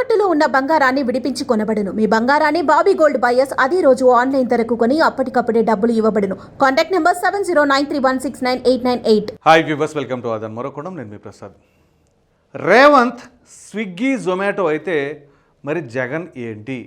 తాకట్టులో ఉన్న బంగారాన్ని విడిపించి కొనబడును. మీ బంగారాన్ని బాబీ గోల్డ్ బయర్స్ అదే రోజు ఆన్లైన్ ధరకు కొని అప్పటికప్పుడే డబ్బులు ఇవ్వబడును. Contact number 7093169898. Hi viewers, welcome to ఆదన్ మరొకడం. నేను మీ ప్రసాద్. రేవంత్ స్విగ్గీ జొమాటో అయితే మరి జగన్ ఏంటి?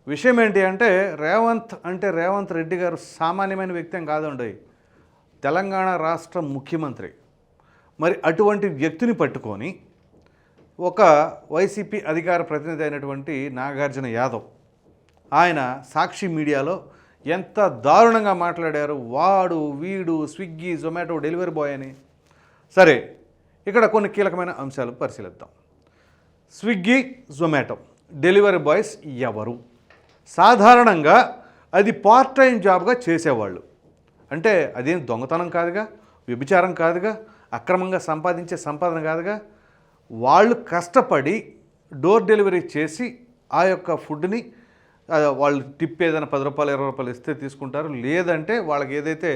విషయం ఏంటి అంటే రేవంత్ రెడ్డి గారు సామాన్యమైన వ్యక్తి కాదండి. తెలంగాణ రాష్ట్ర ముఖ్యమంత్రి. మరి అటువంటి వ్యక్తిని పట్టుకొని ఒక వైసీపీ అధికార ప్రతినిధి అయినటువంటి నాగార్జున యాదవ్ ఆయన సాక్షి మీడియాలో ఎంత దారుణంగా మాట్లాడారు. వాడు వీడు స్విగ్గీ జొమాటో డెలివరీ బాయ్ అని. సరే, ఇక్కడ కొన్ని కీలకమైన అంశాలు పరిశీలిద్దాం. స్విగ్గీ జొమాటో డెలివరీ బాయ్స్ ఎవరు? సాధారణంగా అది పార్ట్ టైం జాబ్గా చేసేవాళ్ళు. అంటే అదేం దొంగతనం కాదుగా, వ్యభిచారం కాదుగా, అక్రమంగా సంపాదించే సంపాదన కాదుగా. వాళ్ళు కష్టపడి డోర్ డెలివరీ చేసి ఆ యొక్క ఫుడ్ని వాళ్ళు టిప్ ఏదైనా 10 రూపాయలు 20 రూపాయలు ఇస్తే తీసుకుంటారు. లేదంటే వాళ్ళకి ఏదైతే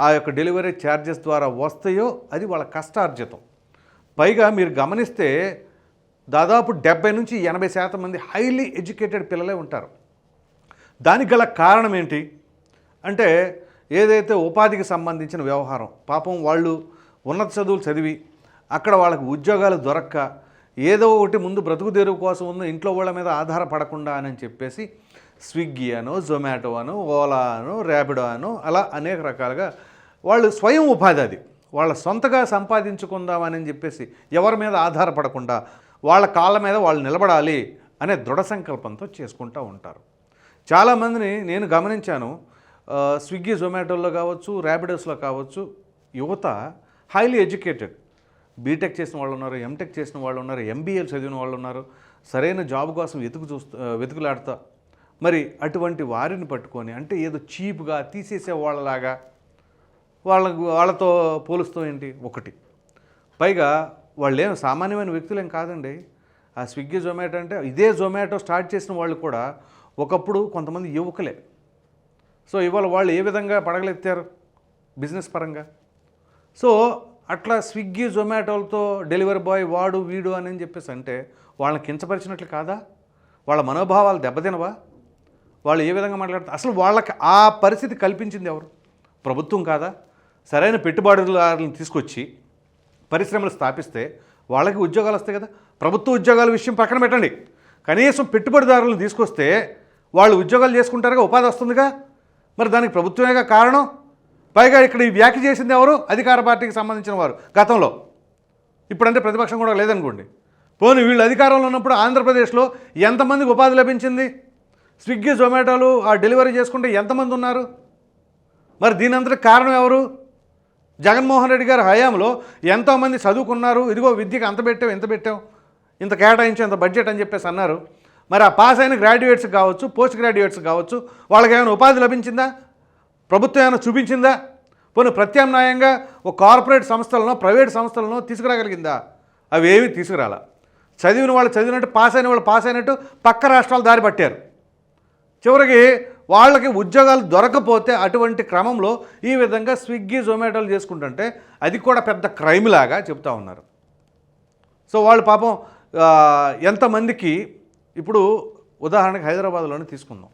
ఆ యొక్క డెలివరీ ఛార్జెస్ ద్వారా వస్తాయో అది వాళ్ళ కష్టార్జితం. పైగా మీరు గమనిస్తే దాదాపు 70 నుంచి 80% మంది హైలీ ఎడ్యుకేటెడ్ పిల్లలే ఉంటారు. దానికి గల కారణం ఏంటి అంటే ఏదైతే ఉపాధికి సంబంధించిన వ్యవహారం. పాపం వాళ్ళు ఉన్నత చదువులు చదివి అక్కడ వాళ్ళకి ఉద్యోగాలు దొరక్క ఏదో ఒకటి ముందు బ్రతుకు తెరువు కోసం ఉన్న ఇంట్లో వాళ్ళ మీద ఆధారపడకుండా అని చెప్పేసి స్విగ్గీ అనో, జొమాటో అనో, ఓలా అనో, ర్యాపిడో అనో అలా అనేక రకాలుగా వాళ్ళు స్వయం ఉపాధి, అది వాళ్ళ సొంతగా సంపాదించుకుందామని చెప్పేసి ఎవరి మీద ఆధారపడకుండా వాళ్ళ కాళ్ళ మీద వాళ్ళు నిలబడాలి అనే దృఢ సంకల్పంతో చేసుకుంటూ ఉంటారు. చాలామందిని నేను గమనించాను. స్విగ్గీ జొమాటోల్లో కావచ్చు, ర్యాపిడోస్లో కావచ్చు, యువత హైలీ ఎడ్యుకేటెడ్. బీటెక్ చేసిన వాళ్ళు ఉన్నారు, ఎంటెక్ చేసిన వాళ్ళు ఉన్నారు, ఎంబీఏలు చదివిన వాళ్ళు ఉన్నారు. సరైన జాబ్ కోసం వెతుకులాడుతా మరి అటువంటి వారిని పట్టుకొని అంటే ఏదో చీప్గా తీసేసే వాళ్ళలాగా వాళ్ళతో పోలుస్తూ ఏంటి ఒకటి. పైగా వాళ్ళేం సామాన్యమైన వ్యక్తులేం కాదండి. ఆ స్విగ్గీ జొమాటో అంటే ఇదే జొమాటో స్టార్ట్ చేసిన వాళ్ళు కూడా ఒకప్పుడు కొంతమంది యువకులే. సో ఇవాళ వాళ్ళు ఏ విధంగా పడగలెత్తారు బిజినెస్ పరంగా. సో అట్లా స్విగ్గీ జొమాటోలతో డెలివరీ బాయ్ వాడు వీడు అని చెప్పేసి అంటే వాళ్ళని కించపరిచినట్లు కాదా? వాళ్ళ మనోభావాలు దెబ్బతినవా? వాళ్ళు ఏ విధంగా మాట్లాడతారు? అసలు వాళ్ళకి ఆ పరిస్థితి కల్పించింది ఎవరు? ప్రభుత్వం కాదా? సరైన పెట్టుబడిదారులను తీసుకొచ్చి పరిశ్రమలు స్థాపిస్తే వాళ్ళకి ఉద్యోగాలు వస్తాయి కదా. ప్రభుత్వ ఉద్యోగాల విషయం పక్కన పెట్టండి, కనీసం పెట్టుబడిదారులను తీసుకొస్తే వాళ్ళు ఉద్యోగాలు చేసుకుంటారుగా, ఉపాధి వస్తుందిగా. మరి దానికి ప్రభుత్వమేగా కారణం. పైగా ఇక్కడ ఈ వ్యాఖ్య చేసింది ఎవరు? అధికార పార్టీకి సంబంధించిన వారు గతంలో. ఇప్పుడంటే ప్రతిపక్షం కూడా లేదనుకోండి. పోనీ వీళ్ళు అధికారంలో ఉన్నప్పుడు ఆంధ్రప్రదేశ్లో ఎంతమందికి ఉపాధి లభించింది? స్విగ్గీ జొమాటోలు ఆ డెలివరీ చేసుకుంటే ఎంతమంది ఉన్నారు? మరి దీని అంతటికి కారణం ఎవరు? జగన్మోహన్ రెడ్డి గారి హయాంలో ఎంతోమంది చదువుకున్నారు. ఇదిగో విద్యకు అంత పెట్టావు, ఇంత పెట్టావు, ఇంత కేటాయించావు, ఇంత బడ్జెట్ అని చెప్పేసి అన్నారు. మరి ఆ పాస్ అయిన గ్రాడ్యుయేట్స్ కావచ్చు, పోస్ట్ గ్రాడ్యుయేట్స్ కావచ్చు, వాళ్ళకి ఏమైనా ఉపాధి లభించిందా? ప్రభుత్వం ఏమైనా చూపించిందా? పోనీ ప్రత్యామ్నాయంగా ఒక కార్పొరేట్ సంస్థలను, ప్రైవేట్ సంస్థలను తీసుకురాగలిగిందా? అవి ఏమీ తీసుకురాలా. చదివిన వాళ్ళు చదివినట్టు, పాస్ అయిన వాళ్ళు పాస్ అయినట్టు పక్క రాష్ట్రాలు దారి పట్టారు. చివరికి వాళ్ళకి ఉద్యోగాలు దొరకపోతే అటువంటి క్రమంలో ఈ విధంగా స్విగ్గీ జొమాటోలు చేసుకుంటుంటే అది కూడా పెద్ద క్రైమ్ లాగా చెప్తా ఉన్నారు. సో వాళ్ళు పాపం ఎంతమందికి ఇప్పుడు ఉదాహరణకి హైదరాబాద్లోనే తీసుకుందాం.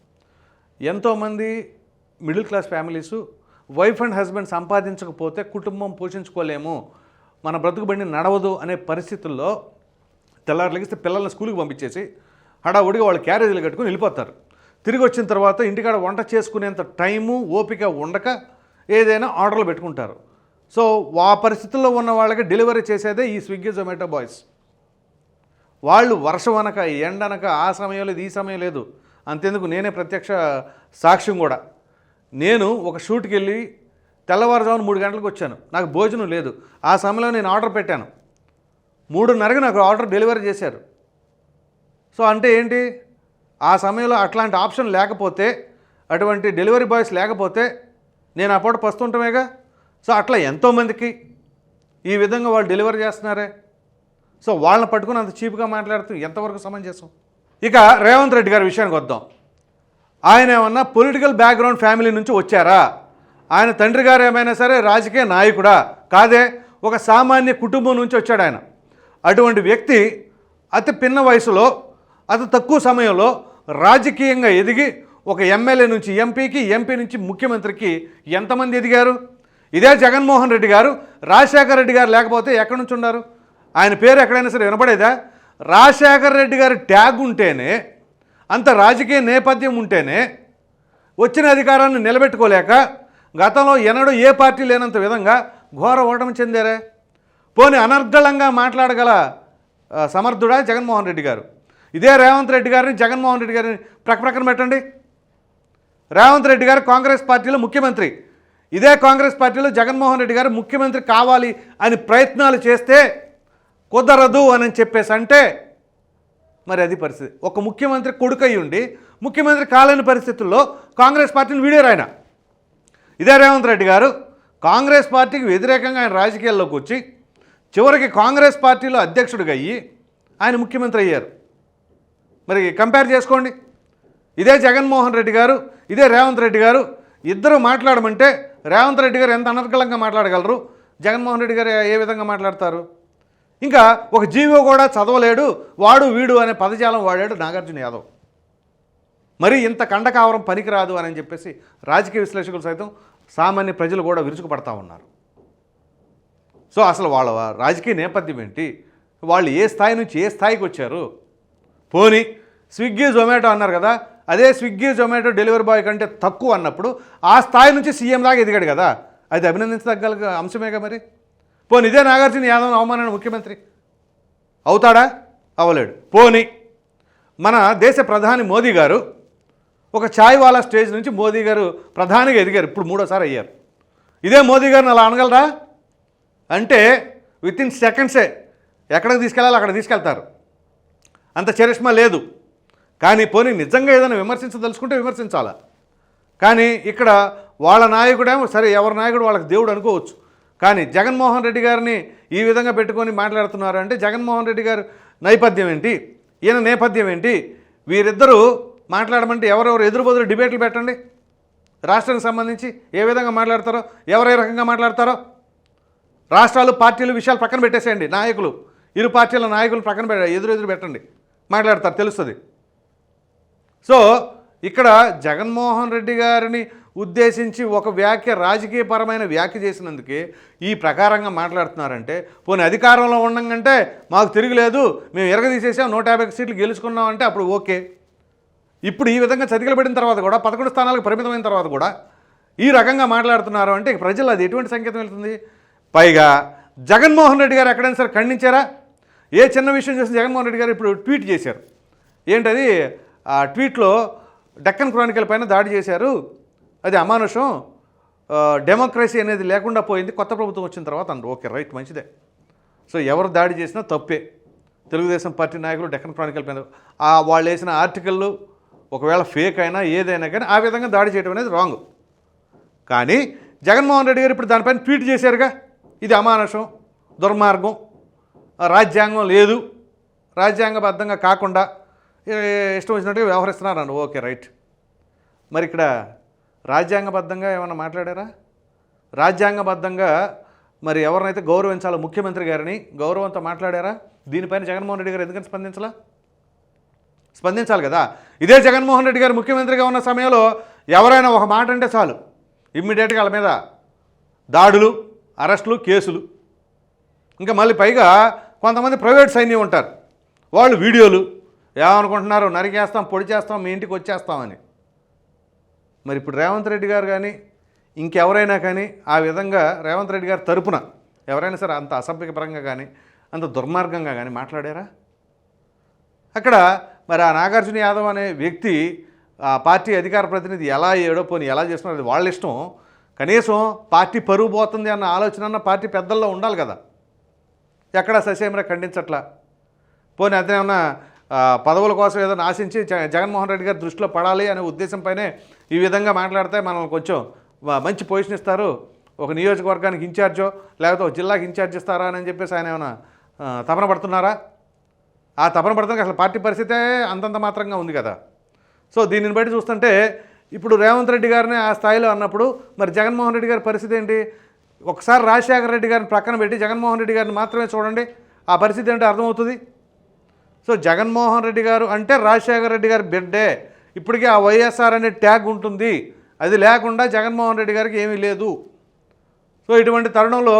ఎంతోమంది middle class families wife and husband సంపాదించకపోతే కుటుంబం పోషించుకోలేము, మన బ్రతుకు బండి నడవదు అనే పరిస్థితుల్లో తెల్లారు లెగిస్తే పిల్లల్ని స్కూల్కి పంపించేసి హడావుడిగా వాళ్ళు క్యారేజీలు కట్టుకుని వెళ్ళిపోతారు. తిరిగి వచ్చిన తర్వాత ఇంటికాడ వంట చేసుకునేంత టైము ఓపిక ఉండక ఏదైనా ఆర్డర్లు పెట్టుకుంటారు. సో ఆ పరిస్థితుల్లో ఉన్న వాళ్ళకి డెలివరీ చేసేదే ఈ స్విగ్గీ జొమాటో బాయ్స్. వాళ్ళు వర్షం అనక, ఎండనక, ఆ సమయం లేదు, ఈ సమయం లేదు. అంతెందుకు, నేనే ప్రత్యక్ష సాక్ష్యం కూడా. నేను ఒక షూట్కి వెళ్ళి తెల్లవారుజామున 3 గంటలకు వచ్చాను. నాకు భోజనం లేదు. ఆ సమయంలో నేను ఆర్డర్ పెట్టాను. 3:30కి నాకు ఆర్డర్ డెలివరీ చేశారు. సో అంటే ఏంటి? ఆ సమయంలో అట్లాంటి ఆప్షన్ లేకపోతే, అటువంటి డెలివరీ బాయ్స్ లేకపోతే నేను ఆ పూట పస్తుంటమేగా. సో అట్లా ఎంతోమందికి ఈ విధంగా వాళ్ళు డెలివరీ చేస్తున్నారే. సో వాళ్ళని పట్టుకుని అంత చీప్గా మాట్లాడుతూ ఎంతవరకు సమంజసం? ఇక రేవంత్ రెడ్డి గారి విషయానికి వద్దాం. ఆయన ఏమన్నా పొలిటికల్ బ్యాక్గ్రౌండ్ ఫ్యామిలీ నుంచి వచ్చారా? ఆయన తండ్రి గారు ఏమైనా సరే రాజకీయ నాయకుడా? కాదే, ఒక సామాన్య కుటుంబం నుంచి వచ్చాడు ఆయన. అటువంటి వ్యక్తి అతి పిన్న వయసులో అతి తక్కువ సమయంలో రాజకీయంగా ఎదిగి ఒక ఎమ్మెల్యే నుంచి ఎంపీకి, ఎంపీ నుంచి ముఖ్యమంత్రికి ఎంతమంది ఎదిగారు? ఇదే జగన్మోహన్ రెడ్డి గారు, రాజశేఖర రెడ్డి గారు లేకపోతే ఎక్కడి నుంచి ఉన్నారు? ఆయన పేరు ఎక్కడైనా సరే వినపడేదా? రాజశేఖర రెడ్డి గారి ట్యాగ్ ఉంటేనే, అంత రాజకీయ నేపథ్యం ఉంటేనే వచ్చిన అధికారాన్ని నిలబెట్టుకోలేక గతంలో ఎన్నడూ ఏ పార్టీ లేనంత విధంగా ఘోర ఓటమి చెందారే. పోనీ అనర్గళంగా మాట్లాడగల సమర్థుడా జగన్మోహన్ రెడ్డి గారు? ఇదే రేవంత్ రెడ్డి గారిని, జగన్మోహన్ రెడ్డి గారిని ప్రక్కన పెట్టండి. రేవంత్ రెడ్డి గారు కాంగ్రెస్ పార్టీలో ముఖ్యమంత్రి, ఇదే కాంగ్రెస్ పార్టీలో జగన్మోహన్ రెడ్డి గారు ముఖ్యమంత్రి కావాలి అని ప్రయత్నాలు చేస్తే కుదరదు అని చెప్పేసి అంటే మరి అది పరిస్థితి. ఒక ముఖ్యమంత్రి కొడుకై ఉండి ముఖ్యమంత్రి కాలేని పరిస్థితుల్లో కాంగ్రెస్ పార్టీని వీడారు ఆయన. ఇదే రేవంత్ రెడ్డి గారు కాంగ్రెస్ పార్టీకి వ్యతిరేకంగా ఆయన రాజకీయాల్లోకి వచ్చి చివరికి కాంగ్రెస్ పార్టీలో అధ్యక్షుడిగా అయ్యి ఆయన ముఖ్యమంత్రి అయ్యారు. మరి కంపేర్ చేసుకోండి. ఇదే జగన్మోహన్ రెడ్డి గారు, ఇదే రేవంత్ రెడ్డి గారు ఇద్దరు మాట్లాడమంటే రేవంత్ రెడ్డి గారు ఎంత అనర్గళంగా మాట్లాడగలరు, జగన్మోహన్ రెడ్డి గారు ఏ విధంగా మాట్లాడతారు? ఇంకా ఒక జీవో కూడా చదవలేడు, వాడు వీడు అనే పదజాలం వాడాడు నాగార్జున యాదవ్. మరి ఇంత కండకావరం పనికిరాదు అని చెప్పేసి రాజకీయ విశ్లేషకులు సైతం సామాన్య ప్రజలు కూడా విరుచుకుపడతా ఉన్నారు. సో అసలు వాళ్ళ రాజకీయ నేపథ్యం ఏంటి, వాళ్ళు ఏ స్థాయి నుంచి ఏ స్థాయికి వచ్చారు? పోనీ స్విగ్గీ జొమాటో అన్నారు కదా, అదే స్విగ్గీ జొమాటో డెలివరీ బాయ్ కంటే తక్కువ అన్నప్పుడు ఆ స్థాయి నుంచి సీఎం దాకా ఎదిగాడు కదా, అది అభినందించదగ్గ అంశమేగా. మరి పోనీ ఇదే నాగార్జున యాదవ్ అవమానాన్ని ముఖ్యమంత్రి అవుతాడా? అవ్వలేడు. పోనీ మన దేశ ప్రధాని మోదీ గారు ఒక ఛాయ్ వాలా స్టేజ్ నుంచి మోదీ గారు ప్రధానిగా ఎదిగారు, ఇప్పుడు 3వ సారి అయ్యారు. ఇదే మోదీ గారిని అలా అనగలరా? అంటే వితిన్ సెకండ్సే ఎక్కడికి తీసుకెళ్ళాలో అక్కడ తీసుకెళ్తారు, అంత చరిష్మా లేదు. కానీ పోనీ నిజంగా ఏదైనా విమర్శించదలుచుకుంటే విమర్శించాలా. కానీ ఇక్కడ వాళ్ళ నాయకుడేమో సరే, ఎవరి నాయకుడు వాళ్ళకి దేవుడు అనుకోవచ్చు, కానీ జగన్మోహన్ రెడ్డి గారిని ఈ విధంగా పెట్టుకొని మాట్లాడుతున్నారు అంటే జగన్మోహన్ రెడ్డి గారు నేపథ్యం ఏంటి, ఈయన నేపథ్యం ఏంటి? వీరిద్దరూ మాట్లాడమంటే ఎవరెవరు ఎదురుబదులు డిబేట్లు పెట్టండి. రాష్ట్రానికి సంబంధించి ఏ విధంగా మాట్లాడతారో, ఎవరు ఏ రకంగా మాట్లాడతారో, రాష్ట్రాలు పార్టీలు విషయాలు పక్కన పెట్టేసేయండి. నాయకులు, ఇరు పార్టీల నాయకులు పక్కన ఎదురు పెట్టండి, మాట్లాడతారు, తెలుస్తుంది. సో ఇక్కడ జగన్మోహన్ రెడ్డి గారిని ఉద్దేశించి ఒక వ్యాఖ్య, రాజకీయపరమైన వ్యాఖ్య చేసినందుకే ఈ ప్రకారంగా మాట్లాడుతున్నారంటే, పోనీ అధికారంలో ఉండకంటే మాకు తిరగలేదు, మేము ఎరగదీసేసాం, 150 సీట్లు గెలుచుకున్నాం అంటే అప్పుడు ఓకే. ఇప్పుడు ఈ విధంగా చతికిలబడిన తర్వాత కూడా 11 స్థానాలకు పరిమితమైన తర్వాత కూడా ఈ రకంగా మాట్లాడుతున్నారు అంటే ప్రజలు అది ఎటువంటి సంకేతం వెళ్తుంది? పైగా జగన్మోహన్ రెడ్డి గారు ఎక్కడైనా సరే ఖండించారా? ఏ చిన్న విషయం చేసిన జగన్మోహన్ రెడ్డి గారు ఇప్పుడు ట్వీట్ చేశారు. ఏంటది? ఆ ట్వీట్లో డెక్కన్ క్రానికల్ పైన దాడి చేశారు, అది అమానుషం, డెమోక్రసీ అనేది లేకుండా పోయింది కొత్త ప్రభుత్వం వచ్చిన తర్వాత అన్నారు. ఓకే, రైట్, మంచిదే. సో ఎవరు దాడి చేసినా తప్పే. తెలుగుదేశం పార్టీ నాయకులు డెక్కన్ క్రానికల్ పైన వాళ్ళు వేసిన ఆర్టికల్లు ఒకవేళ ఫేక్ అయినా ఏదైనా కానీ ఆ విధంగా దాడి చేయడం అనేది రాంగ్. కానీ జగన్మోహన్ రెడ్డి గారు ఇప్పుడు దానిపైన ట్వీట్ చేశారుగా, ఇది అమానుషం, దుర్మార్గం, రాజ్యాంగం లేదు, రాజ్యాంగబద్ధంగా కాకుండా ఇష్టం వచ్చినట్టుగా వ్యవహరిస్తున్నారు అన్న. Okay, right. మరి ఇక్కడ రాజ్యాంగబద్ధంగా ఏమన్నా మాట్లాడారా? రాజ్యాంగబద్ధంగా మరి ఎవరినైతే గౌరవించాలో ముఖ్యమంత్రి గారిని గౌరవంతో మాట్లాడారా? దీనిపైన జగన్మోహన్ రెడ్డి గారు ఎందుకని స్పందించాలా? స్పందించాలి కదా. ఇదే జగన్మోహన్ రెడ్డి గారు ముఖ్యమంత్రిగా ఉన్న సమయంలో ఎవరైనా ఒక మాట అంటే చాలు ఇమ్మీడియట్గా వాళ్ళ మీద దాడులు, అరెస్టులు, కేసులు. ఇంకా మళ్ళీ పైగా కొంతమంది ప్రైవేట్ సైన్యం ఉంటారు, వాళ్ళు వీడియోలు ఏమనుకుంటున్నారు, నరికేస్తాం, పొడి చేస్తాం, మీ ఇంటికి వచ్చేస్తామని. మరి ఇప్పుడు రేవంత్ రెడ్డి గారు కానీ ఇంకెవరైనా కానీ ఆ విధంగా రేవంత్ రెడ్డి గారి తరపున ఎవరైనా సరే అంత అసభ్యపరంగా కానీ అంత దుర్మార్గంగా కానీ మాట్లాడారా? అక్కడ మరి ఆ నాగార్జున యాదవ్ అనే వ్యక్తి ఆ పార్టీ అధికార ప్రతినిధి ఎలా అయ్యాడో, పోనీ ఎలా చేస్తున్నారో అది వాళ్ళ ఇష్టం. కనీసం పార్టీ పరువు పోతుంది అన్న ఆలోచన అన్న పార్టీ పెద్దల్లో ఉండాలి కదా. ఎక్కడ ససేమరా ఖండించట్లా. పోనీ అదేమన్నా పదవుల కోసం ఏదైనా ఆశించి జగన్మోహన్ రెడ్డి గారి దృష్టిలో పడాలి అనే ఉద్దేశంపైనే ఈ విధంగా మాట్లాడితే మనం కొంచెం మంచి పొజిషన్ ఇస్తారు, ఒక నియోజకవర్గానికి ఇన్ఛార్జో లేకపోతే ఒక జిల్లాకి ఇన్ఛార్జ్ ఇస్తారా అని చెప్పేసి ఆయన ఏమైనా తపన పడుతున్నారా? ఆ తపన పడుతుంది అసలు పార్టీ పరిస్థితే అంతంత మాత్రంగా ఉంది కదా. సో దీనిని బట్టి చూస్తుంటే ఇప్పుడు రేవంత్ రెడ్డి గారిని ఆ స్థాయిలో అన్నప్పుడు మరి జగన్మోహన్ రెడ్డి గారి పరిస్థితి ఏంటి? ఒకసారి రాజశేఖర రెడ్డి గారిని ప్రక్కన పెట్టి జగన్మోహన్ రెడ్డి గారిని మాత్రమే చూడండి, ఆ పరిస్థితి ఏంటో అర్థమవుతుంది. సో జగన్మోహన్ రెడ్డి గారు అంటే రాజశేఖర రెడ్డి గారి బిడ్డే. ఇప్పటికీ ఆ వైఎస్ఆర్ అనే ట్యాగ్ ఉంటుంది, అది లేకుండా జగన్మోహన్ రెడ్డి గారికి ఏమీ లేదు. సో ఇటువంటి తరుణంలో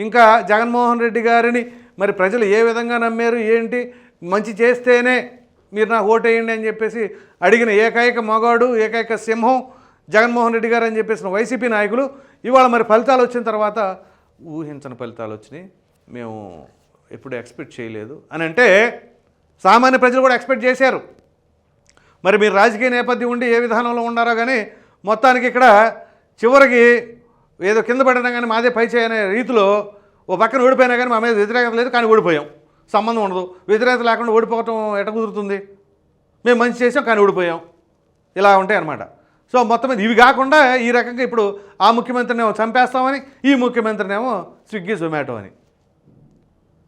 ఇంకా జగన్మోహన్ రెడ్డి గారిని మరి ప్రజలు ఏ విధంగా నమ్మారు ఏంటి, మంచి చేస్తేనే మీరు నాకు ఓటేయండి అని చెప్పేసి అడిగిన ఏకైక మగాడు, ఏకైక సింహం జగన్మోహన్ రెడ్డి గారు అని చెప్పేసిన వైసీపీ నాయకులు ఇవాళ మరి ఫలితాలు వచ్చిన తర్వాత ఊహించని ఫలితాలు వచ్చినాయి, మేము ఎప్పుడు ఎక్స్పెక్ట్ చేయలేదు అని అంటే సామాన్య ప్రజలు కూడా ఎక్స్పెక్ట్ చేశారు. మరి మీరు రాజకీయ నేపథ్యం ఉండి ఏ విధానంలో ఉన్నారో కానీ మొత్తానికి ఇక్కడ చివరికి ఏదో కింద పడినా కానీ మాదే పై చేయనే రీతిలో ఓ పక్కన ఓడిపోయినా కానీ మా మీద వ్యతిరేకత లేదు కానీ ఓడిపోయాం, సంబంధం ఉండదు. వ్యతిరేకత లేకుండా ఓడిపోవటం ఎట కుదురుతుంది? మేము మంచి చేసాం కానీ ఓడిపోయాం, ఇలా ఉంటాయి అన్నమాట. సో మొత్తం మీద ఇవి కాకుండా ఈ రకంగా ఇప్పుడు ఆ ముఖ్యమంత్రినేమో చంపేస్తామని, ఈ ముఖ్యమంత్రినేమో స్విగ్గీ జొమాటో అని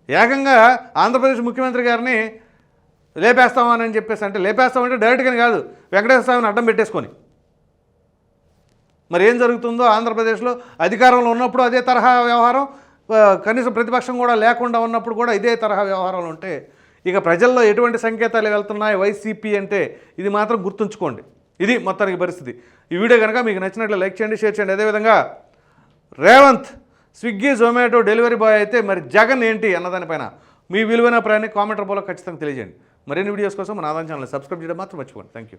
ఏకంగా ఆంధ్రప్రదేశ్ ముఖ్యమంత్రి గారిని లేపేస్తామని చెప్పేసి, అంటే లేపేస్తామంటే డైరెక్ట్గానే కాదు, వెంకటేశ్వర స్వామిని అడ్డం పెట్టేసుకొని. మరి ఏం జరుగుతుందో ఆంధ్రప్రదేశ్లో అధికారంలో ఉన్నప్పుడు అదే తరహా వ్యవహారం, కనీసం ప్రతిపక్షం కూడా లేకుండా ఉన్నప్పుడు కూడా ఇదే తరహా వ్యవహారాలు ఉంటే ఇక ప్రజల్లో ఎటువంటి సంకేతాలు వెళ్తున్నాయి వైసీపీ అంటే ఇది మాత్రం గుర్తుంచుకోండి. ఇది మొత్తానికి పరిస్థితి. ఈ వీడియో కనుక మీకు నచ్చినట్లు లైక్ చేయండి, షేర్ చేయండి. అదేవిధంగా Revanth Swiggy Zomato delivery boy అయితే మరి జగన్ ఏంటి అన్నదానిపైన మీ విలువైన అభిప్రాయాన్ని కామెంట్ రూపంలో ఖచ్చితంగా తెలియజేయండి. మరిన్ని వీడియోస్ కోసం మన ఆదాయం ఛానల్ సబ్స్క్రైబ్ చేయడం మాత్రం మర్చిపోండి. Thank you.